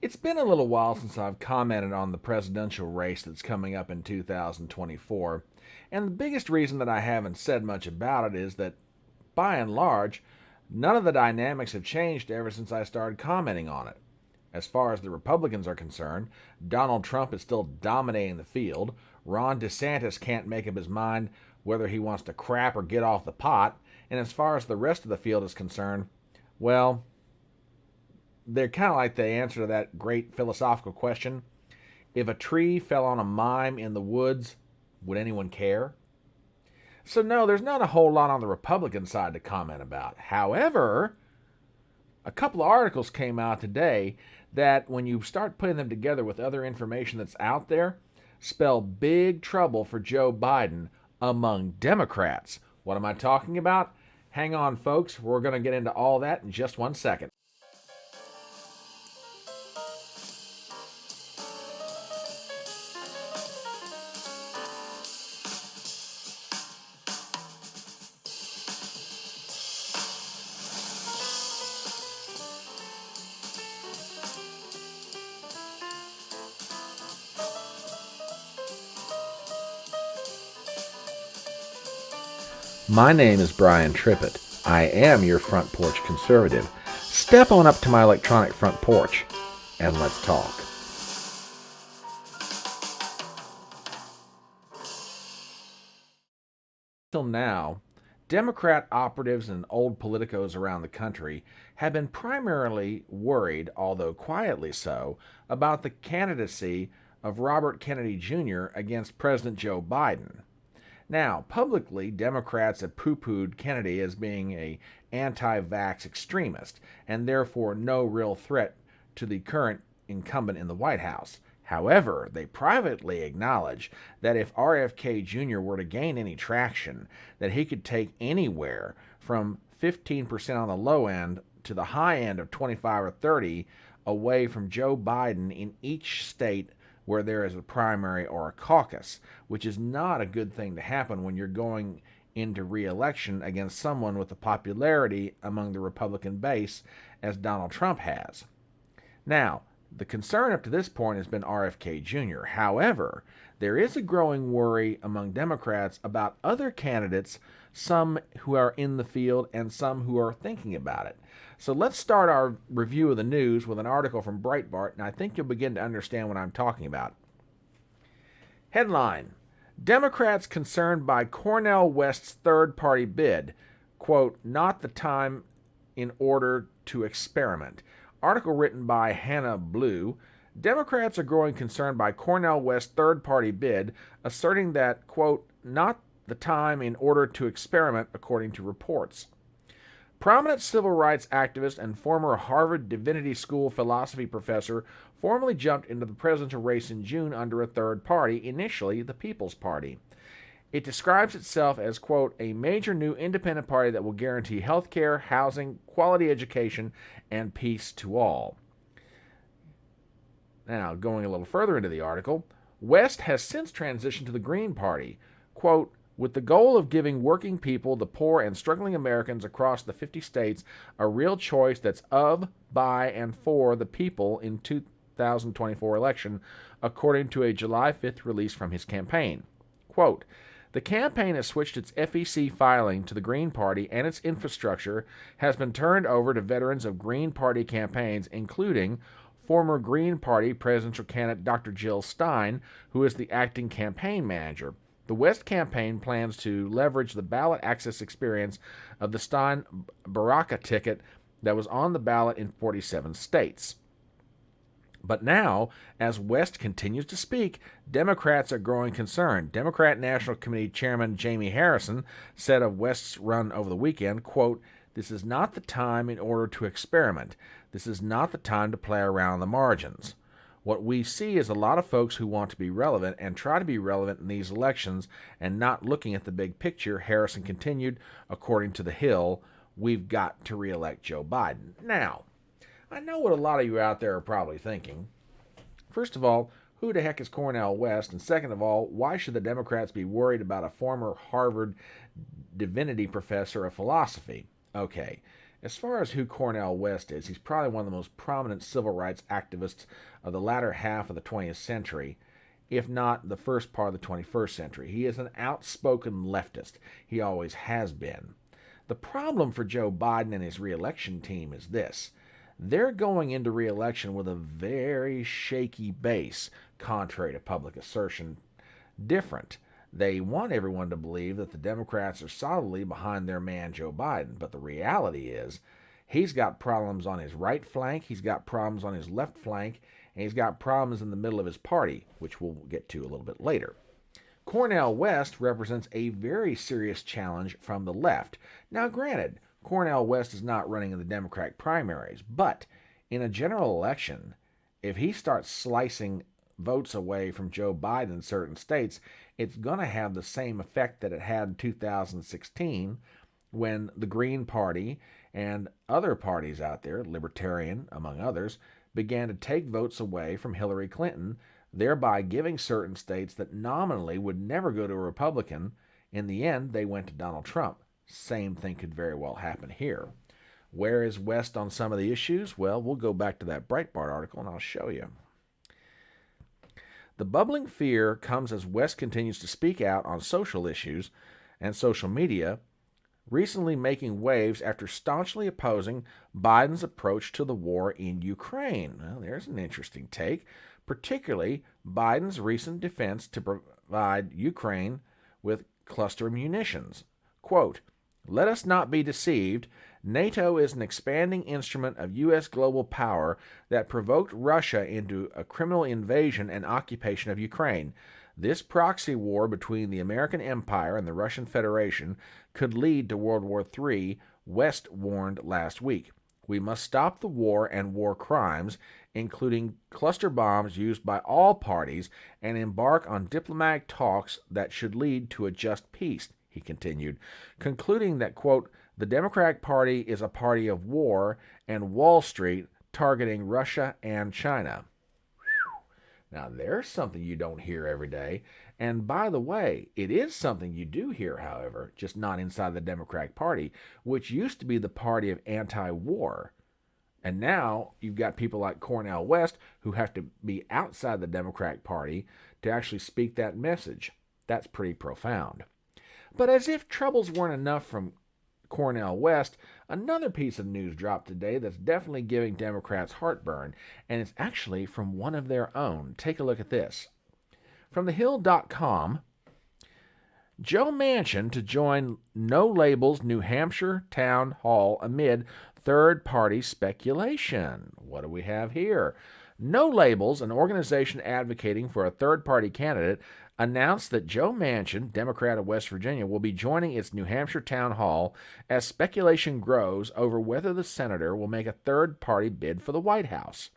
It's been a little while since I've commented on the presidential race that's coming up in 2024, and the biggest reason that I haven't said much about it is that, by and large, none of the dynamics have changed ever since I started commenting on it. As far as the Republicans are concerned, Donald Trump is still dominating the field. Ron DeSantis can't make up his mind whether he wants to crap or get off the pot. And as far as the rest of the field is concerned, well, they're kind of like the answer to that great philosophical question: if a tree fell on a mime in the woods, would anyone care? So, no, there's not a whole lot on the Republican side to comment about. However, a couple of articles came out today that, when you start putting them together with other information that's out there, spell big trouble for Joe Biden among Democrats. What am I talking about? Hang on, folks. We're going to get into all that in just 1 second. My name is Brian Trippett. I am your front porch conservative. Step on up to my electronic front porch and let's talk. Till now, Democrat operatives and old politicos around the country have been primarily worried, although quietly so, about the candidacy of Robert Kennedy Jr. against President Joe Biden. Now, publicly, Democrats have poo-pooed Kennedy as being an anti-vax extremist and therefore no real threat to the current incumbent in the White House. However, they privately acknowledge that if RFK Jr. were to gain any traction, that he could take anywhere from 15% on the low end to the high end of 25 or 30 away from Joe Biden in each state where there is a primary or a caucus, which is not a good thing to happen when you're going into re-election against someone with the popularity among the Republican base as Donald Trump has. Now, the concern up to this point has been RFK Jr. However, there is a growing worry among Democrats about other candidates, some who are in the field and some who are thinking about it. So let's start our review of the news with an article from Breitbart, and I think you'll begin to understand what I'm talking about. Headline: Democrats concerned by Cornel West's third-party bid. Quote, not the time in order to experiment. Article written by Hannah Blue. Democrats are growing concerned by Cornel West's third-party bid, asserting that, quote, not the time in order to experiment, according to reports. Prominent civil rights activist and former Harvard Divinity School philosophy professor formally jumped into the presidential race in June under a third party, initially the People's Party. It describes itself as, quote, a major new independent party that will guarantee health care, housing, quality education, and peace to all. Now, going a little further into the article, West has since transitioned to the Green Party, quote, with the goal of giving working people, the poor, and struggling Americans across the 50 states a real choice that's of, by, and for the people in 2024 election, according to a July 5th release from his campaign. Quote, the campaign has switched its FEC filing to the Green Party, and its infrastructure has been turned over to veterans of Green Party campaigns, including former Green Party presidential candidate Dr. Jill Stein, who is the acting campaign manager. The West campaign plans to leverage the ballot access experience of the Stein Baraka ticket that was on the ballot in 47 states. But now, as West continues to speak, Democrats are growing concerned. Democrat National Committee Chairman Jamie Harrison said of West's run over the weekend, quote, this is not the time in order to experiment. This is not the time to play around the margins. What we see is a lot of folks who want to be relevant and try to be relevant in these elections and not looking at the big picture, Harrison continued, according to The Hill. We've got to re-elect Joe Biden. Now, I know what a lot of you out there are probably thinking. First of all, who the heck is Cornel West? And second of all, why should the Democrats be worried about a former Harvard divinity professor of philosophy? Okay, As far as who Cornel West is, he's probably one of the most prominent civil rights activists of the latter half of the 20th century, if not the first part of the 21st century. He is an outspoken leftist. He always has been. The problem for Joe Biden and his reelection team is this. They're going into reelection with a very shaky base, contrary to public assertion. Different. They want everyone to believe that the Democrats are solidly behind their man Joe Biden, but the reality is he's got problems on his right flank, he's got problems on his left flank, and he's got problems in the middle of his party, which we'll get to a little bit later. Cornel West represents a very serious challenge from the left. Now, granted, Cornel West is not running in the Democratic primaries, but in a general election, if he starts slicing votes away from Joe Biden in certain states, it's going to have the same effect that it had in 2016 when the Green Party and other parties out there, Libertarian among others, began to take votes away from Hillary Clinton, thereby giving certain states that nominally would never go to a Republican. In the end, they went to Donald Trump. Same thing could very well happen here. Where is West on some of the issues? Well, we'll go back to that Breitbart article and I'll show you. The bubbling fear comes as West continues to speak out on social issues and social media, recently making waves after staunchly opposing Biden's approach to the war in Ukraine. Well, there's an interesting take, particularly Biden's recent defense to provide Ukraine with cluster munitions. Quote, "Let us not be deceived. NATO is an expanding instrument of U.S. global power that provoked Russia into a criminal invasion and occupation of Ukraine. This proxy war between the American empire and the Russian Federation could lead to World War III," West warned last week. "We must stop the war and war crimes, including cluster bombs used by all parties, and embark on diplomatic talks that should lead to a just peace," he continued, concluding that, quote, "The Democratic Party is a party of war and Wall Street targeting Russia and China." Now, there's something you don't hear every day. And by the way, it is something you do hear, however, just not inside the Democratic Party, which used to be the party of anti-war. And now you've got people like Cornel West who have to be outside the Democratic Party to actually speak that message. That's pretty profound. But as if troubles weren't enough from Cornel West, another piece of news dropped today that's definitely giving Democrats heartburn, and it's actually from one of their own. Take a look at this. From thehill.com, Joe Manchin to join No Labels New Hampshire Town Hall amid third-party speculation. What do we have here? No Labels, an organization advocating for a third-party candidate, announced that Joe Manchin, Democrat of West Virginia, will be joining its New Hampshire town hall as speculation grows over whether the senator will make a third-party bid for the White House.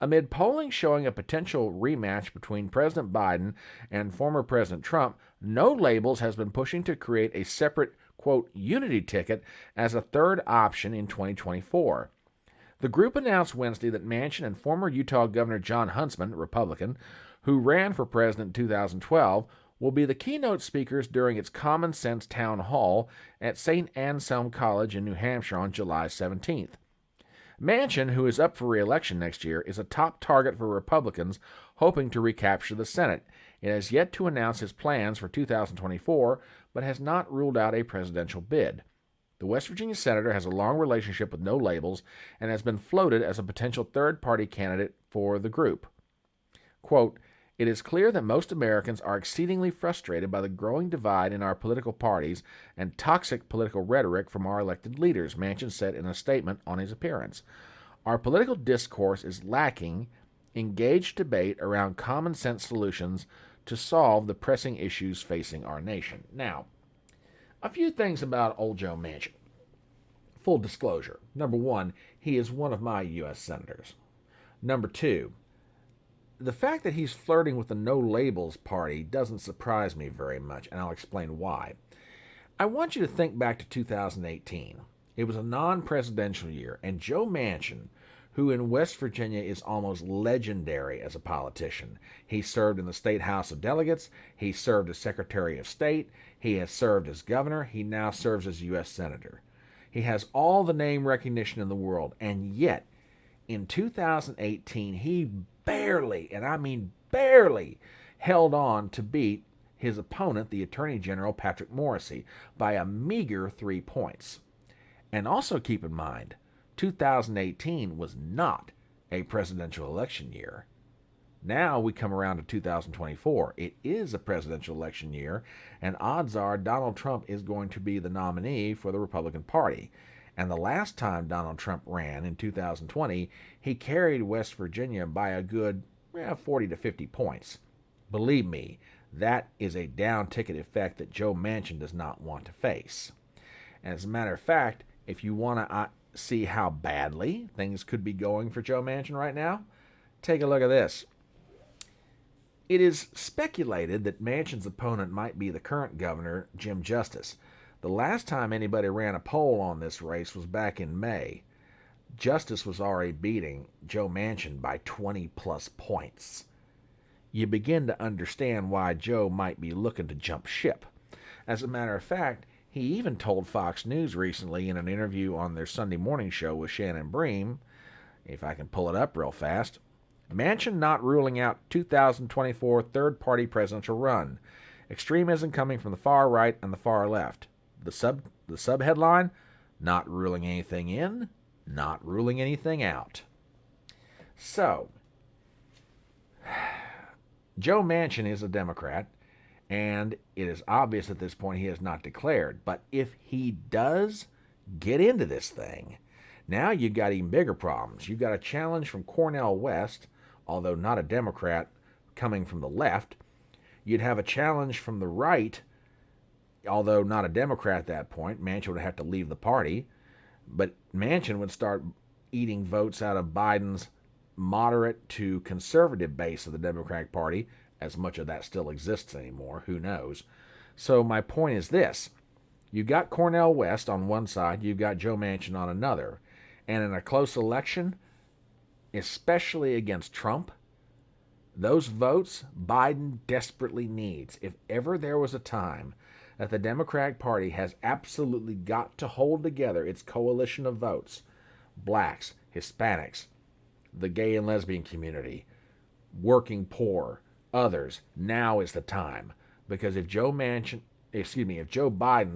Amid polling showing a potential rematch between President Biden and former President Trump, No Labels has been pushing to create a separate, quote, unity ticket as a third option in 2024. The group announced Wednesday that Manchin and former Utah Governor John Huntsman, Republican, who ran for president in 2012, will be the keynote speakers during its Common Sense Town Hall at St. Anselm College in New Hampshire on July 17th. Manchin, who is up for re-election next year, is a top target for Republicans hoping to recapture the Senate. It has yet to announce his plans for 2024, but has not ruled out a presidential bid. The West Virginia senator has a long relationship with No Labels and has been floated as a potential third-party candidate for the group. Quote, "It is clear that most Americans are exceedingly frustrated by the growing divide in our political parties and toxic political rhetoric from our elected leaders," Manchin said in a statement on his appearance. "Our political discourse is lacking engaged debate around common sense solutions to solve the pressing issues facing our nation." Now, a few things about old Joe Manchin. Full disclosure. Number one, he is one of my U.S. senators. Number two, the fact that he's flirting with the No Labels party doesn't surprise me very much, and I'll explain why. I want you to think back to 2018. It was a non-presidential year, and Joe Manchin, who in West Virginia is almost legendary as a politician. He served in the State House of Delegates, he served as Secretary of State, he has served as governor, he now serves as U.S. Senator. He has all the name recognition in the world, and yet in 2018 he barely, and I mean barely, held on to beat his opponent, the Attorney General Patrick Morrisey, by a meager 3 points. And also keep in mind, 2018 was not a presidential election year. Now we come around to 2024. It is a presidential election year, and odds are Donald Trump is going to be the nominee for the Republican Party. And the last time Donald Trump ran in 2020, he carried West Virginia by a good 40 to 50 points. Believe me, that is a down ticket effect that Joe Manchin does not want to face. And as a matter of fact, if you want to see how badly things could be going for Joe Manchin right now, take a look at this. It is speculated that Manchin's opponent might be the current governor, Jim Justice. The last time anybody ran a poll on this race was back in May. Justice was already beating Joe Manchin by 20-plus points. You begin to understand why Joe might be looking to jump ship. As a matter of fact, he even told Fox News recently in an interview on their Sunday morning show with Shannon Bream, if I can pull it up real fast, Manchin not ruling out 2024 third-party presidential run. Extremism coming from the far right and the far left. The sub-headline, not ruling anything in, not ruling anything out. So, Joe Manchin is a Democrat, and it is obvious at this point he has not declared. But if he does get into this thing, now you've got even bigger problems. You've got a challenge from Cornel West, although not a Democrat, coming from the left. You'd have a challenge from the right, although not a Democrat at that point. Manchin would have to leave the party. But Manchin would start eating votes out of Biden's moderate to conservative base of the Democratic Party, as much of that still exists anymore, who knows. So my point is this. You've got Cornel West on one side, you've got Joe Manchin on another. And in a close election, especially against Trump, those votes Biden desperately needs. If ever there was a time that the Democratic Party has absolutely got to hold together its coalition of votes, blacks, Hispanics, the gay and lesbian community, working poor, others, now is the time. Because if Joe Biden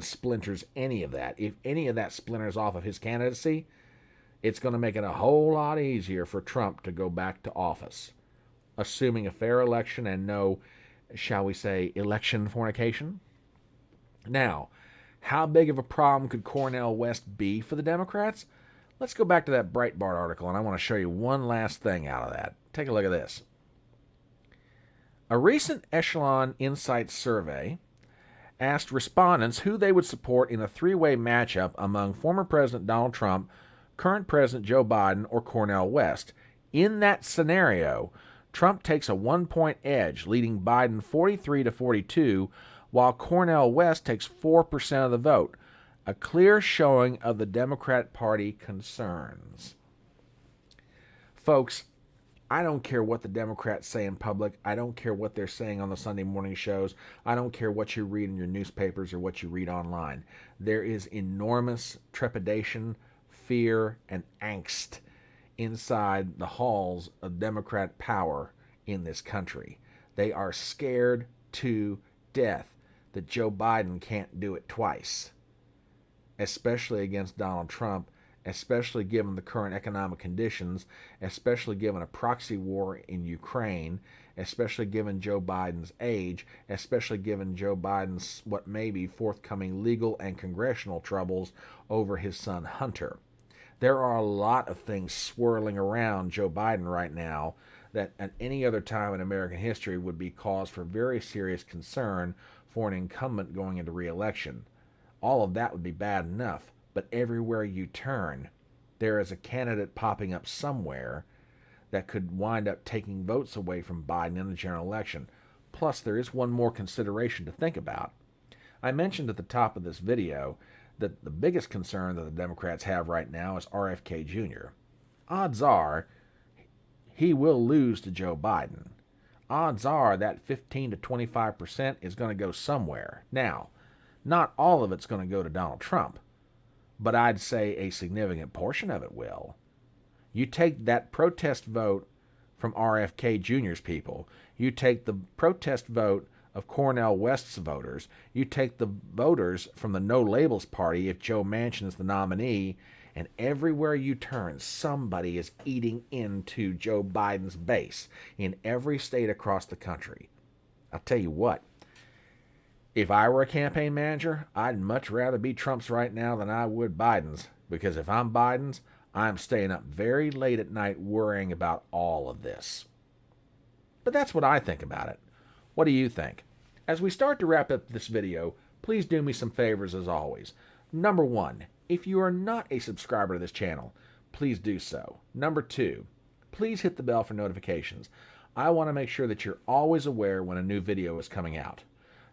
splinters any of that, if any of that splinters off of his candidacy, it's going to make it a whole lot easier for Trump to go back to office, assuming a fair election and no, shall we say, election fornication. Now, how big of a problem could Cornel West be for the Democrats? Let's go back to that Breitbart article, and I want to show you one last thing out of that. Take a look at this. A recent Echelon Insights survey asked respondents who they would support in a three-way matchup among former President Donald Trump, current President Joe Biden, or Cornel West. In that scenario, Trump takes a 1-point edge, leading Biden 43 to 42, while Cornel West takes 4% of the vote. A clear showing of the Democrat Party concerns. Folks, I don't care what the Democrats say in public. I don't care what they're saying on the Sunday morning shows. I don't care what you read in your newspapers or what you read online. There is enormous trepidation, fear, and angst inside the halls of Democrat power in this country. They are scared to death that Joe Biden can't do it twice, especially against Donald Trump, especially given the current economic conditions, especially given a proxy war in Ukraine, especially given Joe Biden's age, especially given Joe Biden's what may be forthcoming legal and congressional troubles over his son Hunter. There are a lot of things swirling around Joe Biden right now that at any other time in American history would be cause for very serious concern for an incumbent going into re-election. All of that would be bad enough, but everywhere you turn, there is a candidate popping up somewhere that could wind up taking votes away from Biden in the general election. Plus, there is one more consideration to think about. I mentioned at the top of this video that the biggest concern that the Democrats have right now is RFK Jr. Odds are he will lose to Joe Biden. Odds are that 15 to 25% is going to go somewhere. Now, not all of it's going to go to Donald Trump, but I'd say a significant portion of it will. You take that protest vote from RFK Jr.'s people, you take the protest vote of Cornel West's voters, you take the voters from the No Labels Party if Joe Manchin is the nominee, and everywhere you turn, somebody is eating into Joe Biden's base in every state across the country. I'll tell you what, if I were a campaign manager, I'd much rather be Trump's right now than I would Biden's, because if I'm Biden's, I'm staying up very late at night worrying about all of this. But that's what I think about it. What do you think? As we start to wrap up this video, please do me some favors as always. Number 1, if you are not a subscriber to this channel, please do so. Number 2, please hit the bell for notifications. I want to make sure that you're always aware when a new video is coming out.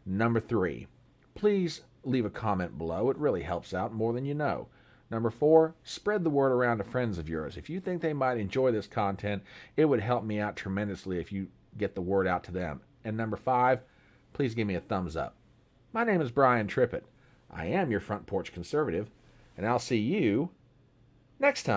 Number 3, please leave a comment below. It really helps out more than you know. Number 4, spread the word around to friends of yours. If you think they might enjoy this content, it would help me out tremendously if you get the word out to them. And number 5, please give me a thumbs up. My name is Brian Trippett. I am your Front Porch Conservative, and I'll see you next time.